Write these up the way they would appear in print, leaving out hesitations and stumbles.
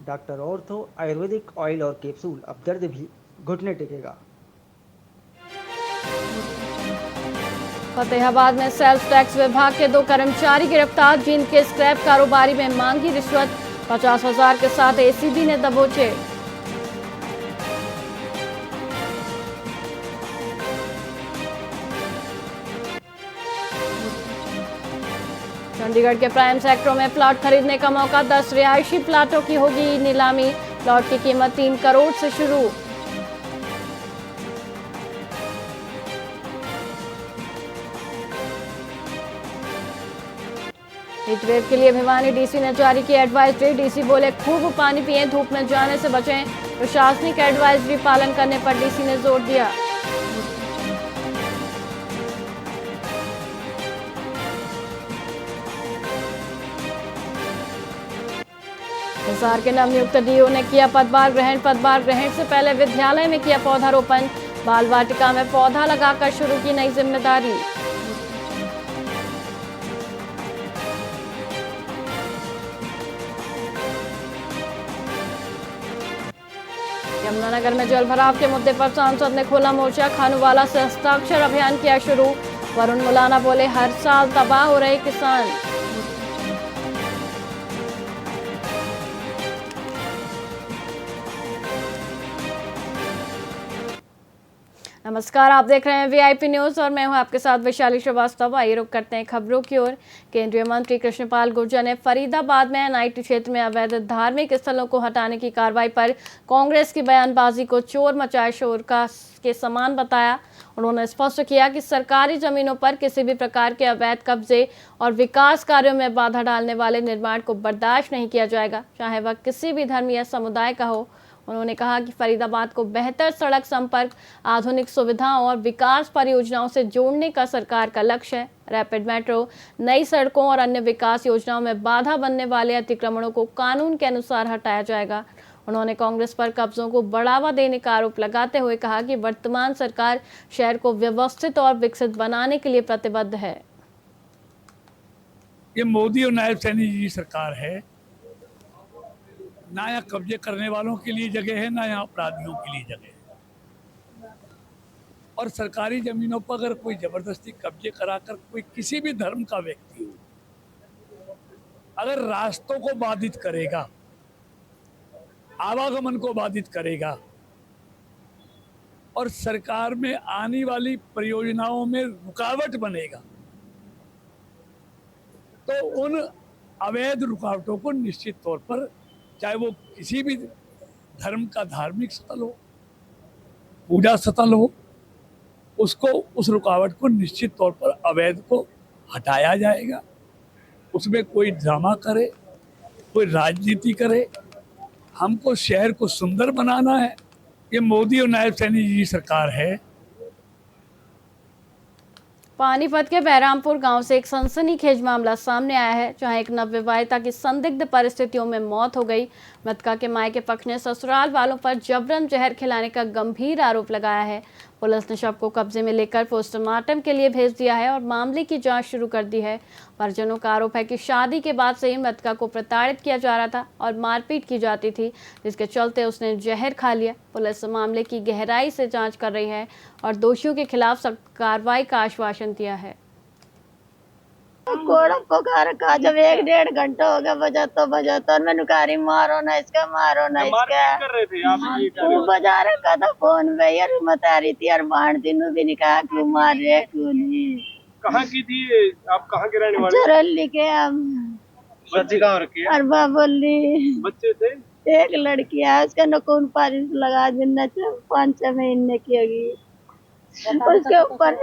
Doctor ortho Ayurvedic oil और capsule, अब दर्द भी घुटने टेकेगा। फतेहाबाद में सेल्स टैक्स विभाग के 2 कर्मचारी गिरफ्तार, जिनके स्क्रैप कारोबारी में मांगी रिश्वत। 50,000 के साथ एसीबी ने दबोचे। चंडीगढ़ के प्राइम सेक्टरों में प्लॉट खरीदने का मौका, 10 रिहायशी प्लाटों की होगी नीलामी। प्लॉट की कीमत 3 करोड़ से शुरू। हीटवेव के लिए भिवानी डीसी ने जारी की एडवाइजरी। डीसी बोले, खूब पानी पिएं, धूप में जाने से बचें। प्रशासनिक एडवाइजरी पालन करने पर डीसी ने जोर दिया। हिसार के नवनियुक्त डीओ ने किया पदभार ग्रहण। पदभार ग्रहण से पहले विद्यालय में किया पौधारोपण। बाल वाटिका में पौधा लगाकर शुरू की नई जिम्मेदारी। यमुनानगर में जल भराव के मुद्दे पर सांसद ने खोला मोर्चा। खानूवाला से हस्ताक्षर अभियान किया शुरू। वरुण मुलाना बोले, हर साल तबाह हो रहे किसान। नमस्कार, आप देख रहे हैं वीआईपी न्यूज और मैं हूं आपके साथ वैशाली श्रीवास्तव। आइए रुक करते हैं खबरों की ओर। केंद्रीय मंत्री कृष्णपाल गुर्जर ने फरीदाबाद में एनआईटी क्षेत्र में अवैध धार्मिक स्थलों को हटाने की कार्रवाई पर कांग्रेस की बयानबाजी को चोर मचाए शोर के समान बताया। उन्होंने स्पष्ट किया कि सरकारी जमीनों पर किसी भी प्रकार के अवैध कब्जे और विकास कार्यों में बाधा डालने वाले निर्माण को बर्दाश्त नहीं किया जाएगा, चाहे वह किसी भी धर्म या समुदाय का हो। उन्होंने कहा कि फरीदाबाद को बेहतर सड़क संपर्क, आधुनिक सुविधाओं और विकास परियोजनाओं से जोड़ने का सरकार का लक्ष्य है। रैपिड मेट्रो, नई सड़कों और अन्य विकास योजनाओं में बाधा बनने वाले अतिक्रमणों को कानून के अनुसार हटाया जाएगा। उन्होंने कांग्रेस पर कब्जों को बढ़ावा देने का आरोप लगाते हुए कहा कि वर्तमान सरकार शहर को व्यवस्थित और विकसित बनाने के लिए प्रतिबद्ध है। ये मोदी और नायब सैनी जी सरकार है। ना यहाँ कब्जे करने वालों के लिए जगह है, ना यहाँ अपराधियों के लिए जगह है। और सरकारी जमीनों पर अगर कोई जबरदस्ती कब्जे कराकर कोई किसी भी धर्म का व्यक्ति हो, अगर रास्तों को बाधित करेगा, आवागमन को बाधित करेगा और सरकार में आने वाली परियोजनाओं में रुकावट बनेगा, तो उन अवैध रुकावटों को निश्चित तौर पर, चाहे वो किसी भी धर्म का धार्मिक स्थल हो, पूजा स्थल हो, उसको, उस रुकावट को निश्चित तौर पर अवैध को हटाया जाएगा। उसमें कोई ड्रामा करे, कोई राजनीति करे, हमको शहर को सुंदर बनाना है। ये मोदी और नायब सैनी जी सरकार है। पानीपत के बहरामपुर गांव से एक सनसनीखेज मामला सामने आया है, जहां एक नवविवाहिता की संदिग्ध परिस्थितियों में मौत हो गई। मृतका के मायके पक्ष ने ससुराल वालों पर जबरन जहर खिलाने का गंभीर आरोप लगाया है। पुलिस ने शव को कब्जे में लेकर पोस्टमार्टम के लिए भेज दिया है और मामले की जांच शुरू कर दी है। परिजनों का आरोप है कि शादी के बाद से ही मृतका को प्रताड़ित किया जा रहा था और मारपीट की जाती थी, जिसके चलते उसने जहर खा लिया। पुलिस मामले की गहराई से जांच कर रही है और दोषियों के खिलाफ सख्त कार्रवाई का आश्वासन दिया है। कोड़म को घर का जब 1-1.5 घंटा हो गया बजाता मैंने कहा मारो ना इसका, मारो ना इसका। कर रहे थे आप? वो बजा रखा था फोन पे यार, मत आ रही थी यार, बाढ़ तीनों भी नहीं कहा क्यों मार रहे क्यों नहीं। कहाँ की थी आप, कहाँ के रहने वाले? चरली के हम। बच्चे कहाँ रखे? अरबा बोली। बच्चे थे? एक लड़की है, उसका नकून पारिश लगा देना 5-6 महीने की होगी, उसके ऊपर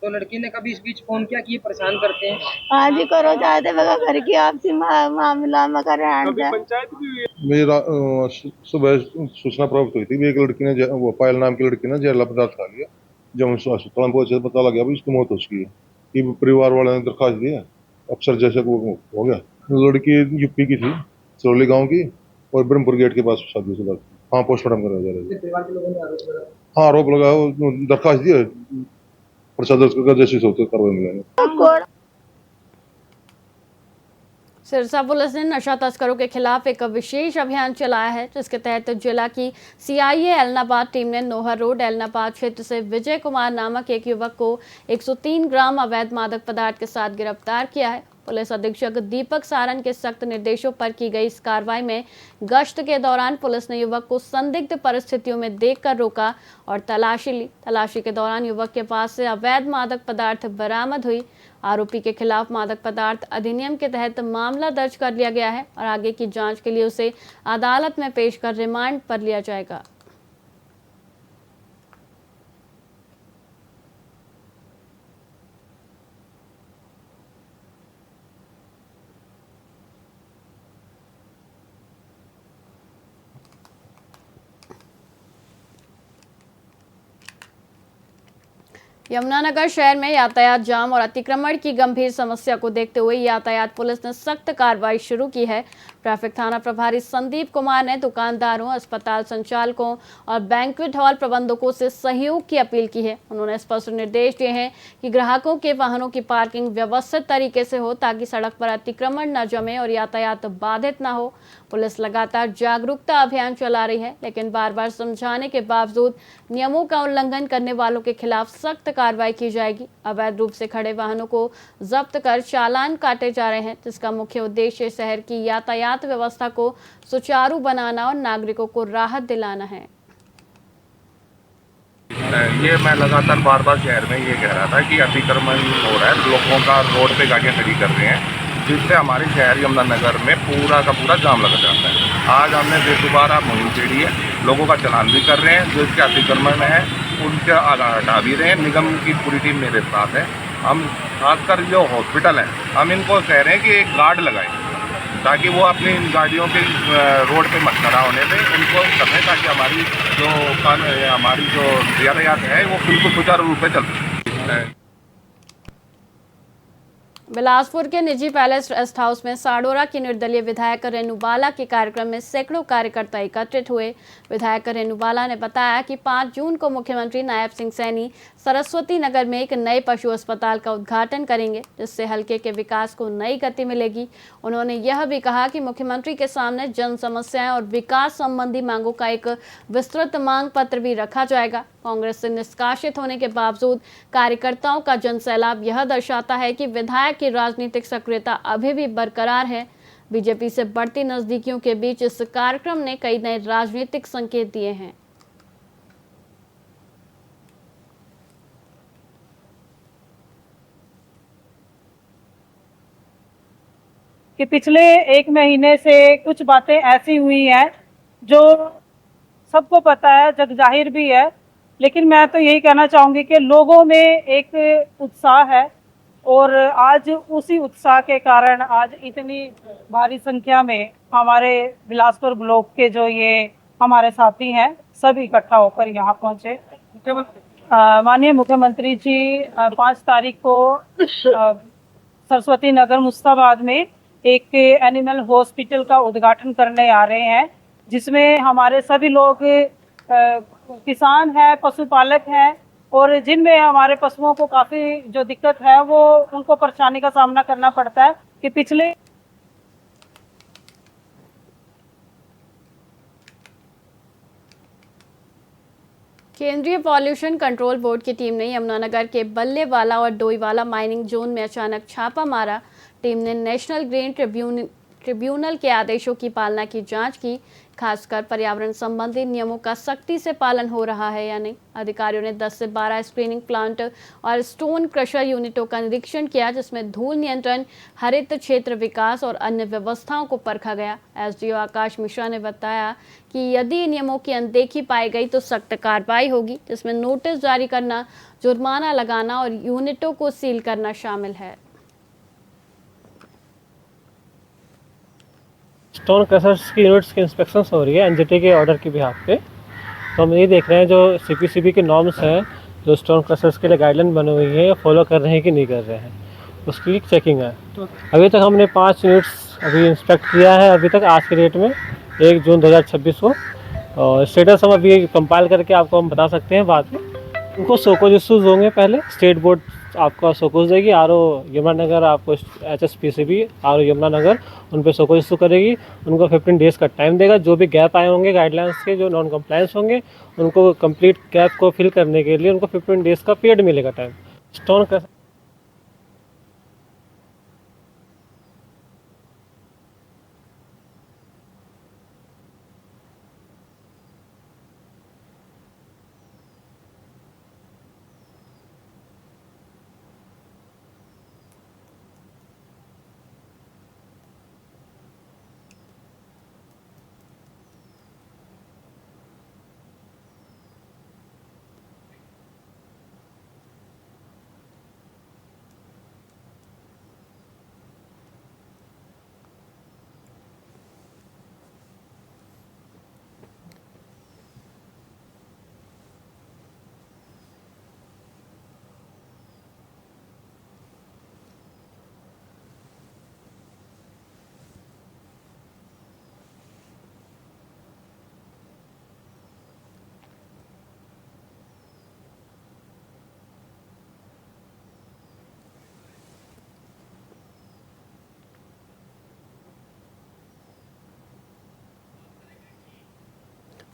तो लड़की ने कभी इस बीच फोन किया कि ये परेशान करते हैं? हाँ जी, करो जाते घर की आपसी मामला में कर पंचायत भी हुई? मेरा सुबह सूचना प्राप्त हुई थी, एक लड़की ने, वो पायल नाम की लड़की ने जहरीला पदार्थ खा लिया। जब अस्पताल पहुंचे तो पता लगा भी उसकी मौत हो चुकी है। कि परिवार वाले ने दरखास्त दी है, अफसर जैसे वो हो गया। लड़की यूपी की थी, सोरली गाँव की, और ब्रह्मपुर गेट के पास शादी से बात। हाँ, पोस्टमार्टम कराया जा रहा है। हाँ, आरोप लगा, दरखास्त दी है, पर्चा दर्ज कर जैसे होते कार्रवाई मिलेंगे। सिरसा पुलिस ने नशा तस्करों के खिलाफ एक विशेष अभियान चलाया है, जिसके तहत जिला की सीआईए एलनाबाद टीम ने नोहर रोड एलनाबाद क्षेत्र से विजय कुमार नामक एक युवक को 103 ग्राम अवैध मादक पदार्थ के साथ गिरफ्तार किया है। पुलिस अधीक्षक दीपक सारन के सख्त निर्देशों पर की गई इस कार्रवाई में गश्त के दौरान पुलिस ने युवक को संदिग्ध परिस्थितियों में देखकर रोका और तलाशी ली। तलाशी के दौरान युवक के पास से अवैध मादक पदार्थ बरामद हुई। आरोपी के खिलाफ मादक पदार्थ अधिनियम के तहत मामला दर्ज कर लिया गया है और आगे की जांच के लिए उसे अदालत में पेश कर रिमांड पर लिया जाएगा। यमुनानगर शहर में यातायात जाम और अतिक्रमण की गंभीर समस्या को देखते हुए यातायात पुलिस ने सख्त कार्रवाई शुरू की है। ट्रैफिक थाना प्रभारी संदीप कुमार ने दुकानदारों, अस्पताल संचालकों और बैंक्वेट हॉल प्रबंधकों से सहयोग की अपील की है। उन्होंने स्पष्ट निर्देश दिए हैं कि ग्राहकों के वाहनों की पार्किंग व्यवस्थित तरीके से हो ताकि सड़क पर अतिक्रमण न जमे और यातायात बाधित न हो। पुलिस लगातार जागरूकता अभियान चला रही है, लेकिन बार बार समझाने के बावजूद नियमों का उल्लंघन करने वालों के खिलाफ सख्त कार्रवाई की जाएगी। अवैध रूप से खड़े वाहनों को जब्त कर चालान काटे जा रहे हैं, जिसका मुख्य उद्देश्य शहर की यातायात व्यवस्था को सुचारू बनाना और नागरिकों को राहत दिलाना है। ये मैं लगातार बार बार शहर में ये कह रहा था कि अतिक्रमण हो रहा है, लोगों का रोड पे गाड़ियाँ खड़ी कर रहे हैं, जिससे हमारे शहर यमुनानगर में पूरा का पूरा जाम लग जाता है। आज हमने बेदुबारा मुहिम छेड़ी है, लोगों का चालान भी कर रहे हैं, जो इसके अतिक्रमण है उनके हटा भी रहे हैं। निगम की पूरी टीम मेरे साथ है। हम खासकर जो हॉस्पिटल है, हम इनको कह रहे हैं कि एक गार्ड लगाएं ताकि वो अपनी गाड़ियों के रोड पे मत खड़ा होने दें, उनको करें ताकि हमारी जो यातायात है वो बिल्कुल सुचारू रूप से चल सके। बिलासपुर के निजी पैलेस रेस्ट हाउस में साडोरा की निर्दलीय विधायक रेणु बाला के कार्यक्रम में सैकड़ों कार्यकर्ता एकत्रित हुए। विधायक रेणु बाला ने बताया कि 5 जून को मुख्यमंत्री नायब सिंह सैनी सरस्वती नगर में एक नए पशु अस्पताल का उद्घाटन करेंगे, जिससे हल्के के विकास को नई गति मिलेगी। उन्होंने यह भी कहा कि मुख्यमंत्री के सामने जन समस्याएं और विकास संबंधी मांगों का एक विस्तृत मांग पत्र भी रखा जाएगा। कांग्रेस से निष्कासित होने के बावजूद कार्यकर्ताओं का जनसैलाब यह दर्शाता है कि विधायक की राजनीतिक सक्रियता अभी भी बरकरार है। बीजेपी से बढ़ती नजदीकियों के बीच इस कार्यक्रम ने कई नए राजनीतिक संकेत दिए हैं। कि पिछले 1 महीने से कुछ बातें ऐसी हुई हैं जो सबको पता है, जग जाहिर भी है, लेकिन मैं तो यही कहना चाहूँगी कि लोगों में एक उत्साह है और आज उसी उत्साह के कारण आज इतनी भारी संख्या में हमारे बिलासपुर ब्लॉक के जो ये हमारे साथी हैं सब इकट्ठा होकर यहाँ पहुँचे। माननीय मुख्यमंत्री जी 5 तारीख को सरस्वती नगर मुस्ताबाद में एक एनिमल हॉस्पिटल का उद्घाटन करने आ रहे हैं, जिसमें हमारे सभी लोग किसान हैं, पशुपालक हैं और जिनमें हमारे पशुओं को काफ़ी जो दिक्कत है वो उनको परेशानी का सामना करना पड़ता है कि पिछले केंद्रीय पॉल्यूशन कंट्रोल बोर्ड की टीम ने यमुनानगर के बल्लेवाला और डोईवाला माइनिंग जोन में अचानक छापा मारा। टीम ने नेशनल ग्रीन ट्रिब्यूनल के आदेशों की पालना की जांच की, खासकर पर्यावरण संबंधी नियमों का सख्ती से पालन हो रहा है या नहीं। अधिकारियों ने 10 से 12 स्क्रीनिंग प्लांट और स्टोन क्रशर यूनिटों का निरीक्षण किया, जिसमें धूल नियंत्रण, हरित क्षेत्र विकास और अन्य व्यवस्थाओं को परखा गया। एसडीओ आकाश मिश्रा ने बताया कि यदि नियमों की अनदेखी पाई गई तो सख्त कार्रवाई होगी, जिसमें नोटिस जारी करना, जुर्माना लगाना और यूनिटों को सील करना शामिल है। स्टोन क्रशर्स की यूनिट्स की इंस्पेक्शन हो रही है एनजीटी के ऑर्डर की बिहाफ पे। तो हम ये देख रहे हैं जो सीपीसीबी के नॉर्म्स हैं, जो स्टोन क्रशर्स के लिए गाइडलाइन बनी हुई है, फॉलो कर रहे हैं कि नहीं कर रहे हैं, उसकी चेकिंग है। अभी तक हमने 5 यूनिट्स अभी इंस्पेक्ट किया है अभी तक आज के डेट में 1 जून 2026 को, और स्टेटस हम अभी कंपाइल करके आपको हम बता सकते हैं बाद में। उनको सोकोज इशूज़ होंगे पहले स्टेट बोर्ड आपका शोकोज देगी। आरओ यमुनानगर आपको HSPCB आरओ यमुनानगर उन पे शोकोज इशू करेगी। उनको 15 डेज़ का टाइम देगा। जो भी गैप आए होंगे गाइडलाइंस के, जो नॉन कंप्लायंस होंगे, उनको कंप्लीट गैप को फिल करने के लिए उनको 15 डेज़ का पीरियड मिलेगा टाइम। स्टोन का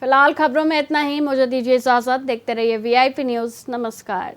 फिलहाल खबरों में इतना ही। मुझे दीजिए इजाजत। देखते रहिए VIP न्यूज़। नमस्कार।